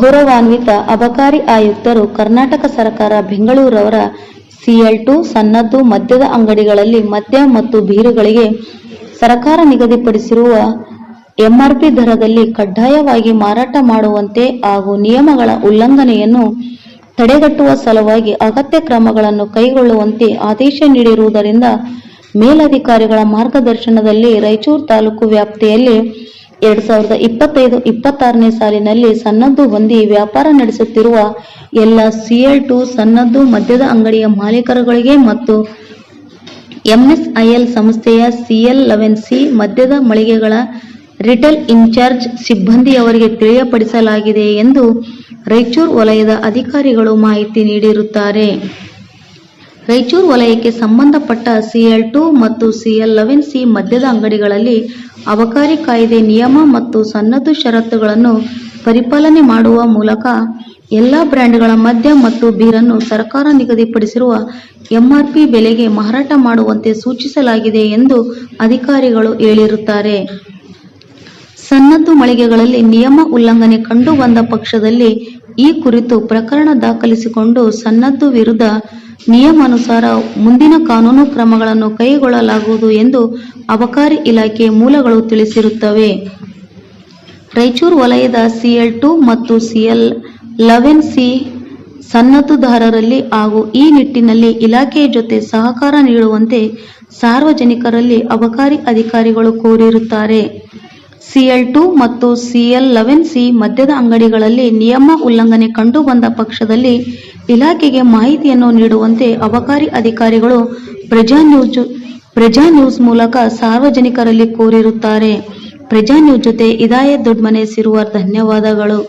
ಗೌರವಾನ್ವಿತ ಅಬಕಾರಿ ಆಯುಕ್ತರು ಕರ್ನಾಟಕ ಸರ್ಕಾರ ಬೆಂಗಳೂರವರ CL2 ಸನ್ನದ್ದು ಮದ್ಯದ ಅಂಗಡಿಗಳಲ್ಲಿ ಮದ್ಯ ಮತ್ತು ಬೀರುಗಳಿಗೆ ಸರ್ಕಾರ ನಿಗದಿಪಡಿಸಿರುವ MRP ದರದಲ್ಲಿ ಕಡ್ಡಾಯವಾಗಿ ಮಾರಾಟ ಮಾಡುವಂತೆ ಹಾಗೂ ನಿಯಮಗಳ ಉಲ್ಲಂಘನೆಯನ್ನು ತಡೆಗಟ್ಟುವ ಸಲುವಾಗಿ ಅಗತ್ಯ ಕ್ರಮಗಳನ್ನು ಕೈಗೊಳ್ಳುವಂತೆ ಆದೇಶ ನೀಡಿರುವುದರಿಂದ ಮೇಲಧಿಕಾರಿಗಳ ಮಾರ್ಗದರ್ಶನದಲ್ಲಿ ರಾಯಚೂರು ತಾಲೂಕು ವ್ಯಾಪ್ತಿಯಲ್ಲಿ 2025-26ನೇ ಸಾಲಿನಲ್ಲಿ ಸನ್ನದ್ದು ಹೊಂದಿ ವ್ಯಾಪಾರ ನಡೆಸುತ್ತಿರುವ ಎಲ್ಲ CL2 ಸನ್ನದ್ದು ಮದ್ಯದ ಅಂಗಡಿಯ ಮಾಲೀಕರುಗಳಿಗೆ ಮತ್ತು MSIL ಸಂಸ್ಥೆಯ CL11C ಮದ್ಯದ ಮಳಿಗೆಗಳ ರಿಟೇಲ್ ಇನ್ಚಾರ್ಜ್ ಸಿಬ್ಬಂದಿಯವರಿಗೆ ತಿಳಿಯಪಡಿಸಲಾಗಿದೆ ಎಂದು ರಾಯಚೂರು ವಲಯದ ಅಧಿಕಾರಿಗಳು ಮಾಹಿತಿ ನೀಡಿರುತ್ತಾರೆ. ರಾಯಚೂರು ವಲಯಕ್ಕೆ ಸಂಬಂಧಪಟ್ಟ CL2 ಮತ್ತು CL11C ಮದ್ಯದ ಅಂಗಡಿಗಳಲ್ಲಿ ಅಬಕಾರಿ ಕಾಯ್ದೆ ನಿಯಮ ಮತ್ತು ಸನ್ನದ್ದು ಷರತ್ತುಗಳನ್ನು ಪರಿಪಾಲನೆ ಮಾಡುವ ಮೂಲಕ ಎಲ್ಲ ಬ್ರ್ಯಾಂಡ್ಗಳ ಮದ್ಯ ಮತ್ತು ಬೀರನ್ನು ಸರ್ಕಾರ ನಿಗದಿಪಡಿಸಿರುವ MRP ಬೆಲೆಗೆ ಮಾರಾಟ ಮಾಡುವಂತೆ ಸೂಚಿಸಲಾಗಿದೆ ಎಂದು ಅಧಿಕಾರಿಗಳು ಹೇಳಿರುತ್ತಾರೆ. ಸನ್ನದ್ದು ಮಳಿಗೆಗಳಲ್ಲಿ ನಿಯಮ ಉಲ್ಲಂಘನೆ ಕಂಡುಬಂದ ಪಕ್ಷದಲ್ಲಿ ಈ ಕುರಿತು ಪ್ರಕರಣ ದಾಖಲಿಸಿಕೊಂಡು ಸನ್ನದ್ದು ವಿರುದ್ಧ ನಿಯಮಾನುಸಾರ ಮುಂದಿನ ಕಾನೂನು ಕ್ರಮಗಳನ್ನು ಕೈಗೊಳ್ಳಲಾಗುವುದು ಎಂದು ಅಬಕಾರಿ ಇಲಾಖೆ ಮೂಲಗಳು ತಿಳಿಸಿರುತ್ತವೆ. ರಾಯಚೂರು ವಲಯದ CL2 ಮತ್ತು CL11C ಸನ್ನದ್ದುದಾರರಲ್ಲಿ ಹಾಗೂ ಈ ನಿಟ್ಟಿನಲ್ಲಿ ಇಲಾಖೆಯ ಜೊತೆ ಸಹಕಾರ ನೀಡುವಂತೆ ಸಾರ್ವಜನಿಕರಲ್ಲಿ ಅಬಕಾರಿ ಅಧಿಕಾರಿಗಳು ಕೋರಿರುತ್ತಾರೆ. CL2 ಮತ್ತು CL11C ಮದ್ಯದ ಅಂಗಡಿಗಳಲ್ಲಿ ನಿಯಮ ಉಲ್ಲಂಘನೆ ಕಂಡುಬಂದ ಪಕ್ಷದಲ್ಲಿ ಇಲಾಖೆಗೆ ಮಾಹಿತಿಯನ್ನು ನೀಡುವಂತೆ ಅಬಕಾರಿ ಅಧಿಕಾರಿಗಳು ಪ್ರಜಾ ನ್ಯೂಸ್ ಮೂಲಕ ಸಾರ್ವಜನಿಕರಲ್ಲಿ ಕೋರಿರುತ್ತಾರೆ. ಪ್ರಜಾ ನ್ಯೂಸ್ ಜೊತೆ ಇದಾಯತ್ ದೊಡ್ಮನೆ ಸಿರುವಾರ್. ಧನ್ಯವಾದಗಳು.